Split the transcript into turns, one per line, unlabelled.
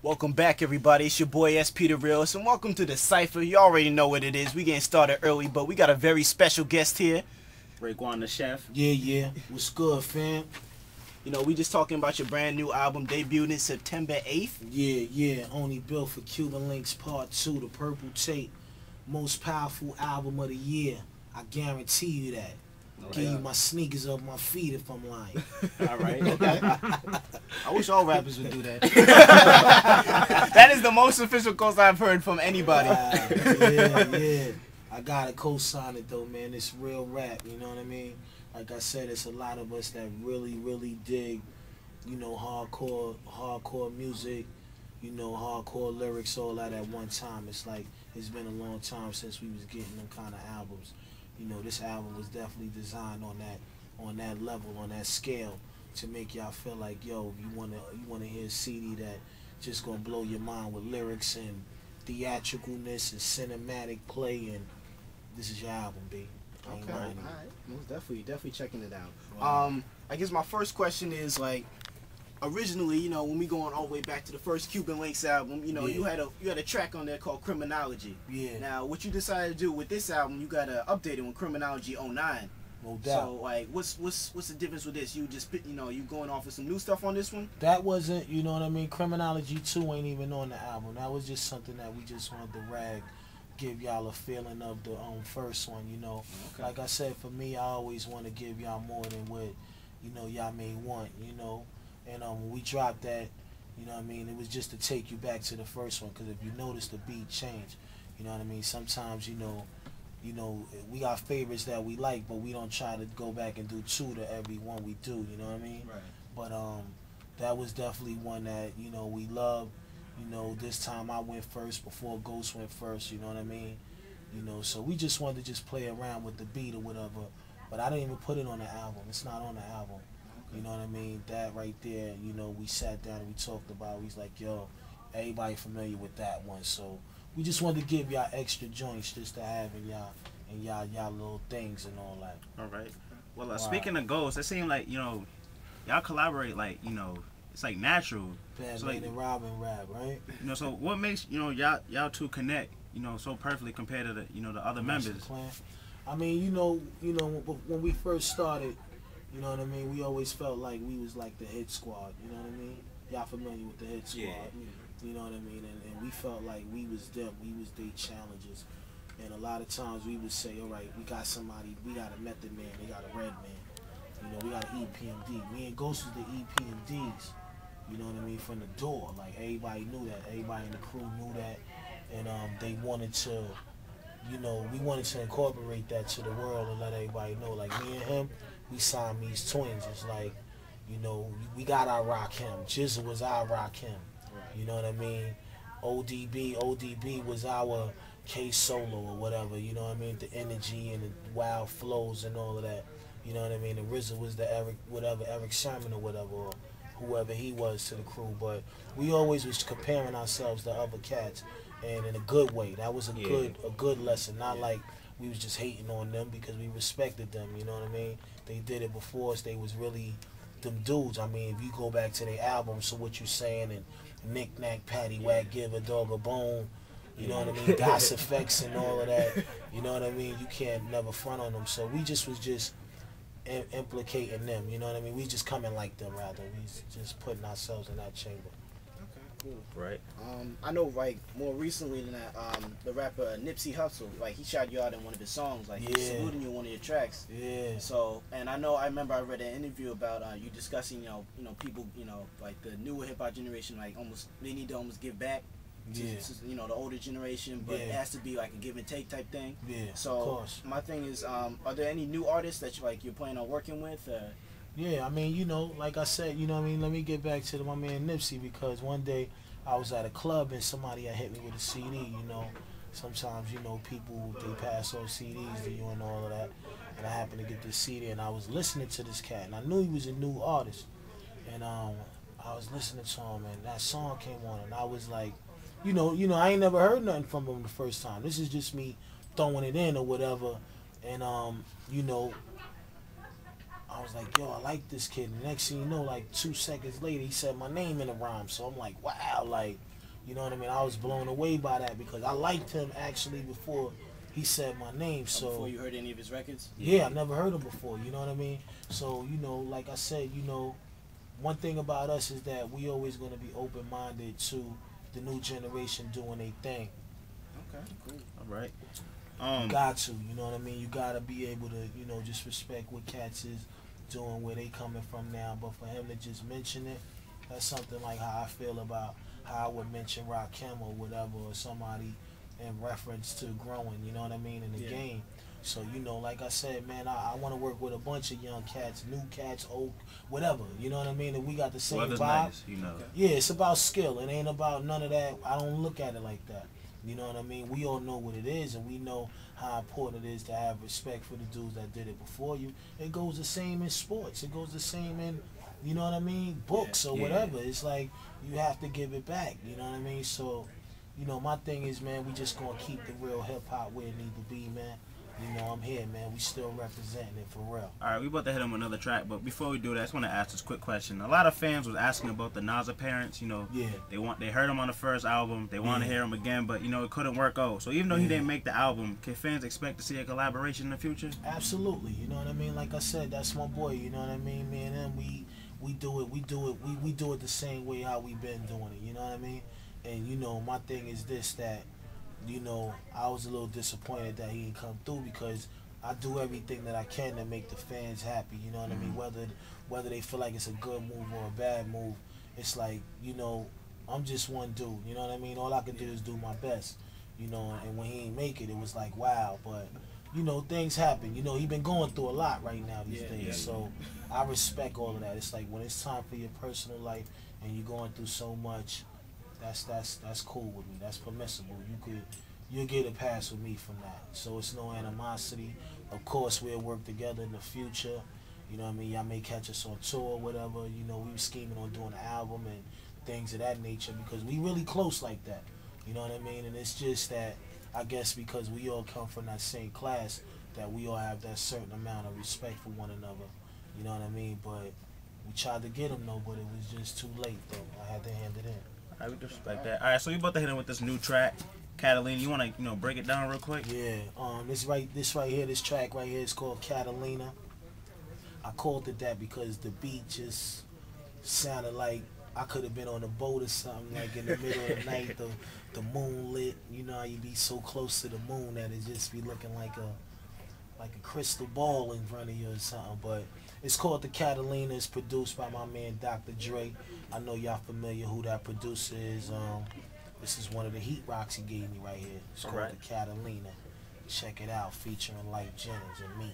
Welcome back, everybody. It's your boy SP the Realist, and welcome to the Cypher. You already know what it is. We getting started early, but we got a very special guest here.
Raekwon the chef.
Yeah. What's good, fam?
You know, we just talking about your brand new album debuting September 8th.
Yeah. Only built for Cuban Links Part 2, the Purple Tape. Most powerful album of the year. I guarantee you that. Give you my sneakers off my feet if I'm lying.
All right, okay. I wish all rappers would do that. That is the most official quote I've heard from anybody.
Yeah. I gotta co-sign it though, man. It's real rap, you know what I mean? Like I said, it's a lot of us that really dig, you know, hardcore music, you know, hardcore lyrics, all that at one time. It's like, it's been a long time since we was getting them kind of albums. You know, this album was definitely designed on that level, on that scale, to make y'all feel like, yo, you wanna hear a CD that just gonna blow your mind with lyrics and theatricalness and cinematic play, and this is your album, B.
Okay, all right, most definitely checking it out. Wow. I guess my first question is, like, originally, you know, when we going all the way back to the first Cuban Links album, you know, you had a track on there called Criminology.
Yeah.
Now, what you decided to do with this album, you got to update it with Criminology '09.
No doubt.
So, like, what's the difference with this? You just, you know, you going off with some new stuff on this one?
That wasn't, you know what I mean? Criminology 2 ain't even on the album. That was just something that we just wanted to give y'all a feeling of the first one, you know. Okay. Like I said, for me, I always want to give y'all more than what, you know, y'all may want, you know. And when we dropped that, you know what I mean, it was just to take you back to the first one, because if you notice, the beat changed. You know what I mean? Sometimes, you know, we got favorites that we like, but we don't try to go back and do two to every one we do, you know what I mean?
Right.
But that was definitely one that, you know, we loved. You know, this time I went first before Ghost went first, you know what I mean? You know, so we just wanted to just play around with the beat or whatever. But I didn't even put it on the album. It's not on the album. You know what I mean? That right there, you know, we sat down and we talked about it. He's like, yo, everybody familiar with that one. So we just wanted to give y'all extra joints just to have in y'all little things and all that.
All right. Well, speaking of Ghost, it seemed like, you know, y'all collaborate like, you know, it's like natural.
Batman
so like,
and Robin rap, right?
You know, so what makes, you know, y'all two connect, you know, so perfectly compared to the, you know, the other members?
I mean, you know, when we first started, you know what I mean, we always felt like we was like the hit squad, you know what I mean? Y'all familiar with the hit squad, you know what I mean? And we felt like we was them, we was their challengers. And a lot of times we would say, all right, we got somebody, we got a Method Man, they got a Red Man. You know, we got an EPMD. Me and Ghost was the EPMDs, you know what I mean, from the door. Like, everybody knew that. Everybody in the crew knew that. And they wanted to, you know, we wanted to incorporate that to the world and let everybody know. Like, me and him, we Siamese twins. It's like, you know, we got our rock him. Jizzle was our rock him. You know what I mean? ODB was our K-Solo or whatever, you know what I mean? The energy and the wild flows and all of that. You know what I mean? And RZA was the Eric Sherman or whatever, or whoever he was to the crew. But we always was comparing ourselves to other cats, and in a good way. That was a good lesson. Not like we was just hating on them, because we respected them. You know what I mean? They did it before us. They was really them dudes. I mean, if you go back to their albums, So What You Saying and Knick Knack, Patty Whack, Give a Dog a Bone. You know what I mean? DOS Effects and all of that. You know what I mean? You can't never front on them. So we just was implicating them, you know what I mean? We just coming like them, rather. We just putting ourselves in that chamber.
Okay, cool.
Right.
I know, like, more recently than that, the rapper Nipsey Hussle, like, he shot you out in one of his songs, like, he saluting you in one of your tracks.
Yeah.
So, and I remember I read an interview about you discussing, you know, people, you know, like the newer hip hop generation, like, they need to almost give back. To, you know, the older generation, but it has to be like a give and take type thing.
Yeah,
so
of course.
My thing is, are there any new artists that you're planning on working with?
Yeah, I mean, you know, like I said, you know what I mean, let me get back to my man Nipsey, because one day I was at a club and somebody had hit me with a CD, you know. Sometimes, you know, people, they pass off CDs to you and all of that, and I happened to get this CD, and I was listening to this cat, and I knew he was a new artist, and I was listening to him, and that song came on, and I was like, you know, I ain't never heard nothing from him the first time. This is just me throwing it in or whatever. And, you know, I was like, yo, I like this kid. And the next thing you know, like 2 seconds later, he said my name in the rhyme. So I'm like, wow, like, You know what I mean? I was blown away by that because I liked him actually before he said my name. So
before you heard any of his records?
Yeah, I never heard him before. You know what I mean? So like I said, one thing about us is that we always going to be open-minded to the new generation doing their thing.
Okay, cool.
All right.
You got to, you know what I mean? You got to be able to, just respect what cats is doing, where they coming from now. But for him to just mention it, that's something like how I feel about how I would mention Raekwon or whatever, or somebody in reference to growing, you know what I mean, in the game. So, like I said, man, I want to work with a bunch of young cats, new cats, old, whatever, you know what I mean? And we got the same vibe.
Nice,
Yeah, it's about skill. It ain't about none of that. I don't look at it like that. You know what I mean? We all know what it is, and we know how important it is to have respect for the dudes that did it before you. It goes the same in sports. It goes the same in, you know what I mean, books or whatever. It's like you have to give it back, you know what I mean? So, my thing is, man, we just going to keep the real hip-hop where it need to be, man. I'm here, man. We still representing it for real.
All right, we about to hit him with another track, but before we do that, I just want to ask this quick question. A lot of fans was asking about the Naza Parents. They heard him on the first album. They want to hear him again, but it couldn't work out. So even though he didn't make the album, can fans expect to see a collaboration in the future?
Absolutely. You know what I mean? Like I said, that's my boy. You know what I mean? Me and him, we do it. We do it the same way how we been doing it. You know what I mean? And my thing is this, that I was a little disappointed that he didn't come through because I do everything that I can to make the fans happy. You know what I mean? Whether they feel like it's a good move or a bad move, it's like, I'm just one dude. You know what I mean? All I can do is do my best. And when he didn't make it, it was like, wow. But, things happen. He been going through a lot right now these days. So I respect all of that. It's like when it's time for your personal life and you're going through so much, that's cool with me. That's permissible. You'll get a pass with me from that. So it's no animosity. Of course, we'll work together in the future. You know what I mean? Y'all may catch us on tour or whatever. We were scheming on doing an album and things of that nature because we really close like that. You know what I mean? And it's just that, I guess because we all come from that same class, that we all have that certain amount of respect for one another. You know what I mean? But we tried to get him though, but it was just too late though. I had to hand it in.
All right, we respect that. All right, so we about to hit him with this new track, Catalina. You want to, break it down real quick?
Yeah. This track right here is called Catalina. I called it that because the beat just sounded like I could have been on a boat or something, like in the middle of the night, the moon lit. You know how you be so close to the moon that it just be looking like a crystal ball in front of you or something. But it's called the Catalina. It's produced by my man Dr. Dre. I know y'all familiar who that producer is. This is one of the heat rocks he gave me right here. It's called the Catalina. Check it out, featuring Light Jennings and me.